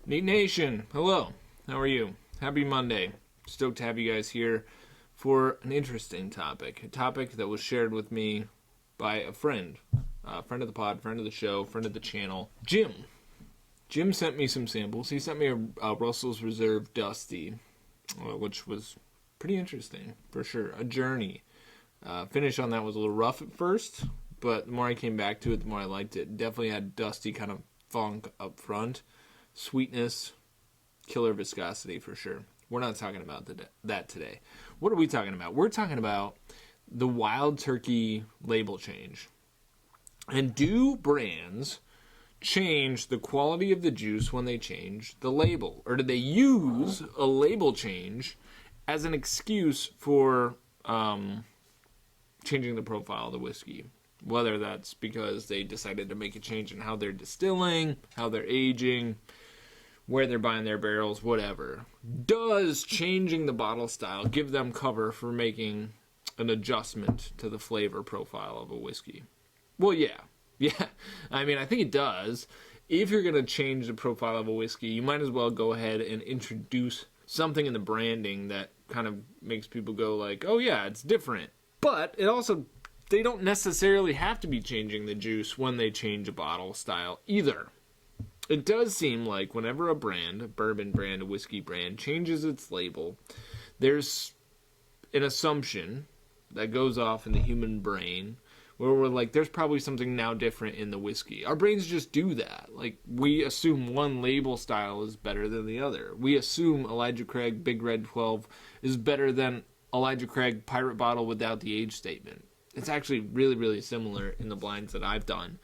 Neat Nation, hello. How are you? Happy Monday. Stoked to have you guys here for an interesting topic. A topic that was shared with me by a friend of the pod, friend of the show, friend of the channel, Jim. Jim sent me some samples. He sent me a Russell's Reserve Dusty, which was pretty interesting, for sure. A journey. Finish on that was a little rough at first, but the more I came back to it, the more I liked it. Definitely had dusty kind of funk up front. Sweetness, killer viscosity for sure. We're not talking about that today. What are we talking about? We're talking about the Wild Turkey label change. And do brands change the quality of the juice when they change the label? Or do they use a label change as an excuse for changing the profile of the whiskey? Whether that's because they decided to make a change in how they're distilling, how they're aging, where they're buying their barrels, whatever. Does changing the bottle style give them cover for making an adjustment to the flavor profile of a whiskey? Well, yeah. I mean, I think it does. If you're going to change the profile of a whiskey, you might as well go ahead and introduce something in the branding that kind of makes people go like, oh yeah, it's different. But it also, they don't necessarily have to be changing the juice when they change a bottle style either. It does seem like whenever a brand, a bourbon brand, a whiskey brand, changes its label, there's an assumption that goes off in the human brain where we're like, there's probably something now different in the whiskey. Our brains just do that. Like, we assume one label style is better than the other. We assume Elijah Craig Big Red 12 is better than Elijah Craig Pirate Bottle without the age statement. It's actually really, really similar in the blinds that I've done.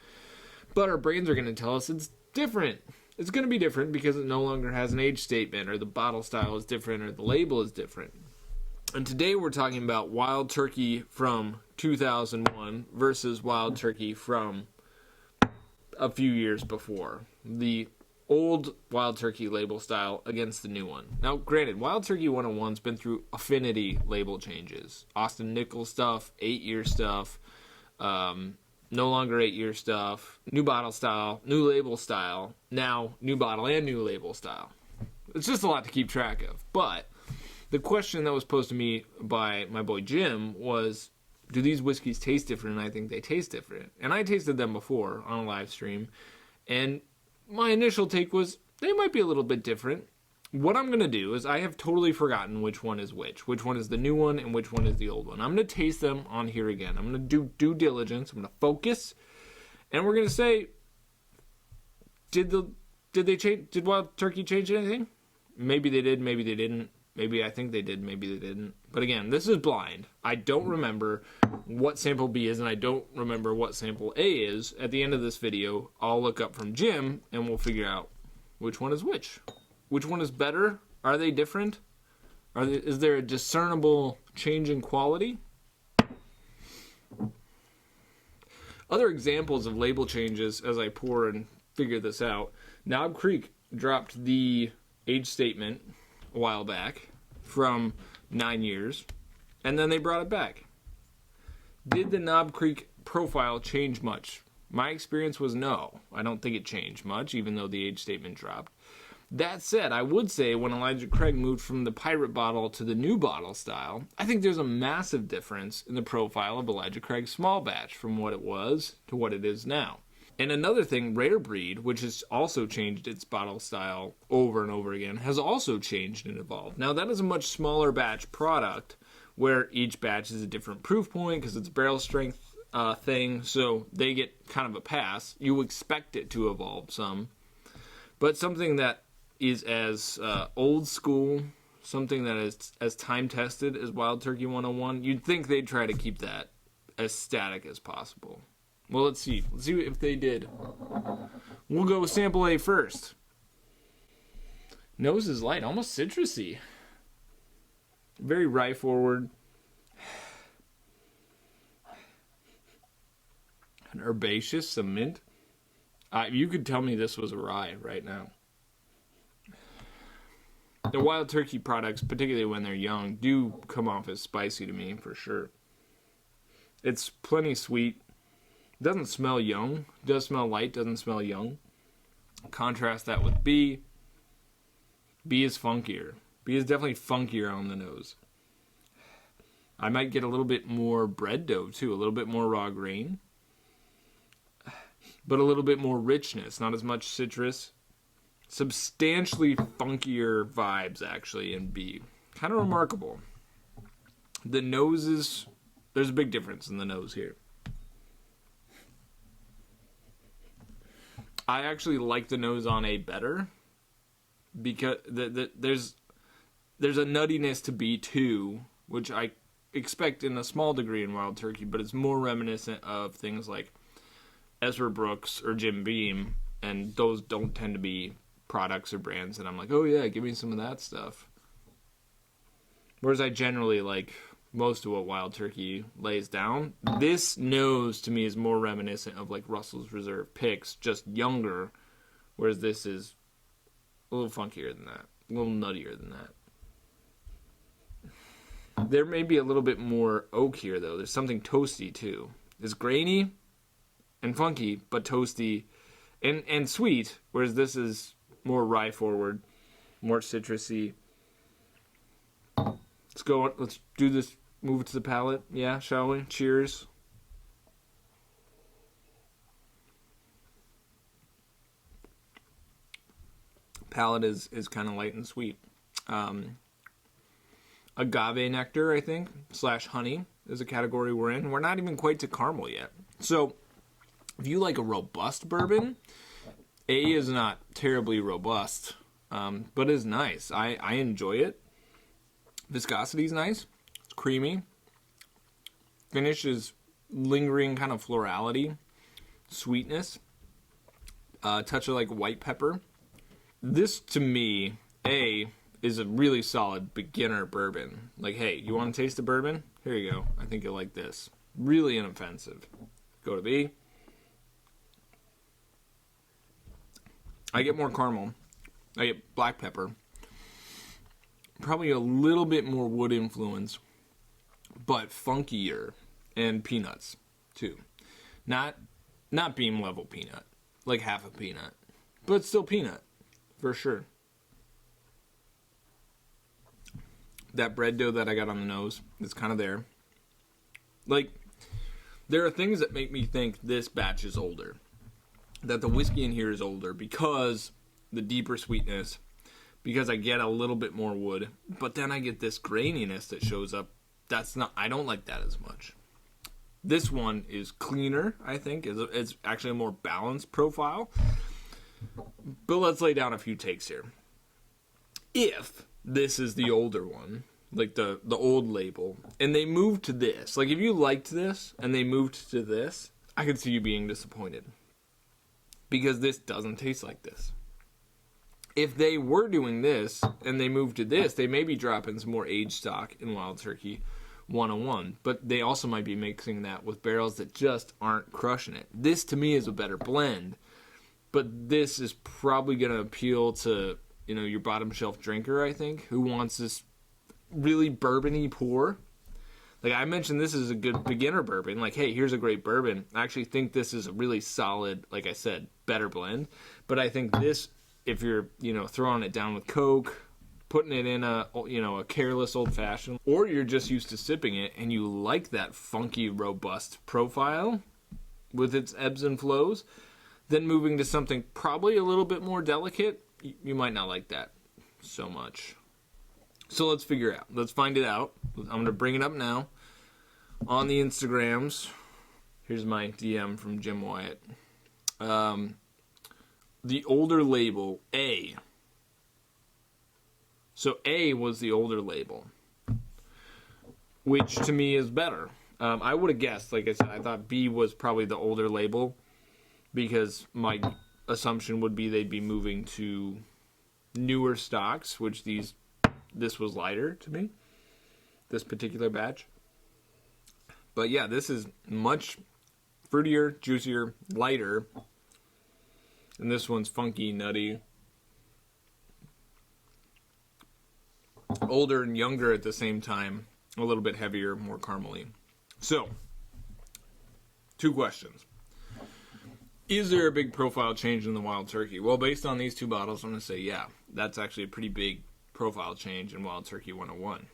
But our brains are going to tell us it's different. It's going to be different because it no longer has an age statement, or the bottle style is different, or the label is different. And today we're talking about Wild Turkey from 2001 versus Wild Turkey from a few years before. The old Wild Turkey label style against the new one. Now, granted, Wild Turkey 101's been through affinity label changes. Austin Nichols stuff, 8-year stuff, no longer 8-year stuff, new bottle style, new label style, now new bottle and new label style. It's just a lot to keep track of. But the question that was posed to me by my boy Jim was, do these whiskeys taste different? And I think they taste different. And I tasted them before on a live stream, and my initial take was they might be a little bit different. What I'm going to do is I have totally forgotten which one is which one is the new one and which one is the old one. I'm going to taste them on here again. I'm going to do due diligence. I'm going to focus, and we're going to say, did they change? Did Wild Turkey change anything? Maybe they did. Maybe they didn't. Maybe I think they did. Maybe they didn't. But again, this is blind. I don't remember what sample B is, and I don't remember what sample A is. At the end of this video, I'll look up from Jim, and we'll figure out which one is which. Which one is better? Are they different? Is there a discernible change in quality? Other examples of label changes as I pour and figure this out. Knob Creek dropped the age statement a while back from 9 years, and then they brought it back. Did the Knob Creek profile change much? My experience was no. I don't think it changed much, even though the age statement dropped. That said, I would say when Elijah Craig moved from the pirate bottle to the new bottle style, I think there's a massive difference in the profile of Elijah Craig's small batch from what it was to what it is now. And another thing, Rare Breed, which has also changed its bottle style over and over again, has also changed and evolved. Now, that is a much smaller batch product where each batch is a different proof point because it's a barrel strength thing, so they get kind of a pass. You expect it to evolve some. But something that is as old school, something that is as time-tested as Wild Turkey 101, you'd think they'd try to keep that as static as possible. Well, let's see. Let's see if they did. We'll go with sample A first. Nose is light, almost citrusy. Very rye forward. An herbaceous, some mint. You could tell me this was a rye right now. The Wild Turkey products, particularly when they're young, do come off as spicy to me, for sure. It's plenty sweet. Doesn't smell young. Does smell light, doesn't smell young. Contrast that with B. B is funkier. B is definitely funkier on the nose. I might get a little bit more bread dough too, a little bit more raw grain, but a little bit more richness, not as much citrus. Substantially funkier vibes actually in B. Kind of remarkable. The nose is, there's a big difference in the nose here. I actually like the nose on A better because there's a nuttiness to B2, which I expect in a small degree in Wild Turkey, but it's more reminiscent of things like Ezra Brooks or Jim Beam, and those don't tend to be products or brands that I'm like, oh yeah, give me some of that stuff. Whereas I generally like most of what Wild Turkey lays down. This nose to me is more reminiscent of like Russell's Reserve Picks, just younger, whereas this is a little funkier than that, a little nuttier than that. There may be a little bit more oak here, though. There's something toasty, too. It's grainy and funky, but toasty and sweet, whereas this is more rye forward, more citrusy. Let's go. Let's do this. Move it to the palate. Yeah, shall we? Cheers. Palate is kind of light and sweet. Agave nectar, I think, / honey is a category we're in. We're not even quite to caramel yet. So, if you like a robust bourbon, A is not terribly robust, but is nice. I enjoy it. Viscosity is nice. It's creamy. Finish is lingering kind of florality, sweetness, a touch of like white pepper. This, to me, A, is a really solid beginner bourbon. Like, hey, you want to taste the bourbon? Here you go. I think you'll like this. Really inoffensive. Go to B. I get more caramel. I get black pepper. Probably a little bit more wood influence, but funkier, and peanuts too. Not beam level peanut, like half a peanut, but still peanut for sure. That bread dough that I got on the nose is kind of there. Like, there are things that make me think this batch is older. That the whiskey in here is older because the deeper sweetness, because I get a little bit more wood, but then I get this graininess that shows up. I don't like that as much. This one is cleaner, I think. It's actually a more balanced profile. But let's lay down a few takes here. If this is the older one, like the old label, and they moved to this, like if you liked this and they moved to this, I could see you being disappointed. Because this doesn't taste like this. If they were doing this and they moved to this, they may be dropping some more aged stock in Wild Turkey 101, but they also might be mixing that with barrels that just aren't crushing it. This to me is a better blend, but this is probably going to appeal to, your bottom shelf drinker, I think, who wants this really bourbony pour. Like I mentioned, this is a good beginner bourbon. Like, hey, here's a great bourbon. I actually think this is a really solid, like I said, better blend. But I think this, if you're, throwing it down with Coke, putting it in a careless old fashioned, or you're just used to sipping it and you like that funky, robust profile with its ebbs and flows, then moving to something probably a little bit more delicate, you might not like that so much. So let's figure it out. Let's find it out. I'm going to bring it up now on the Instagrams. Here's my DM from Jim Wyatt. The older label, A. So A was the older label, which to me is better. I would have guessed, like I said, I thought B was probably the older label because my assumption would be they'd be moving to newer stocks, which this was lighter to me, this particular batch. But yeah, this is much fruitier, juicier, lighter. And this one's funky, nutty. Older and younger at the same time. A little bit heavier, more caramely. So, 2 questions. Is there a big profile change in the Wild Turkey? Well, based on these two bottles, I'm going to say, yeah, that's actually a pretty big profile change in Wild Turkey 101.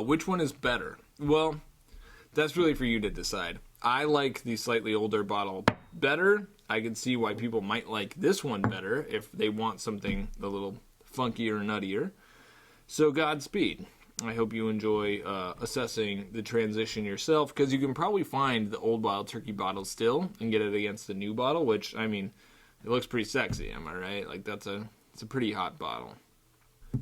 Which one is better? Well, that's really for you to decide. I like the slightly older bottle better. I can see why people might like this one better if they want something a little funkier or nuttier. So Godspeed. I hope you enjoy assessing the transition yourself, because you can probably find the old Wild Turkey bottle still and get it against the new bottle, which, I mean, it looks pretty sexy, am I right? Like, it's a pretty hot bottle.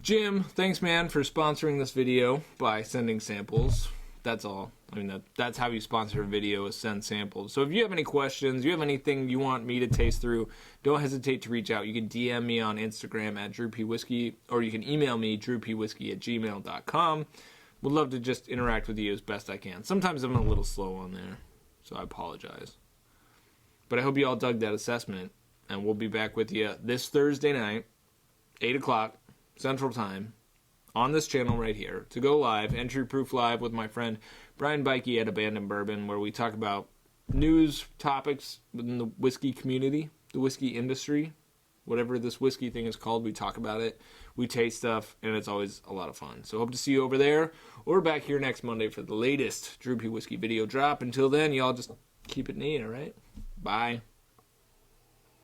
Jim, thanks, man, for sponsoring this video by sending samples. That's all. I mean, that's how you sponsor a video, is send samples. So if you have any questions, you have anything you want me to taste through, don't hesitate to reach out. You can DM me on Instagram at DrewPWhiskey, or you can email me, drewpwhiskey@gmail.com. Would love to just interact with you as best I can. Sometimes I'm a little slow on there, so I apologize. But I hope you all dug that assessment, and we'll be back with you this Thursday night, 8 o'clock Central Time, on this channel right here, to go live, entry proof live, with my friend Brian Bikey at Abandoned Bourbon, where we talk about news topics within the whiskey community, the whiskey industry, whatever this whiskey thing is called, we talk about it, we taste stuff, and it's always a lot of fun. So hope to see you over there, or back here next Monday for the latest Drew P. Whiskey video drop. Until then, y'all just keep it neat, all right? Bye.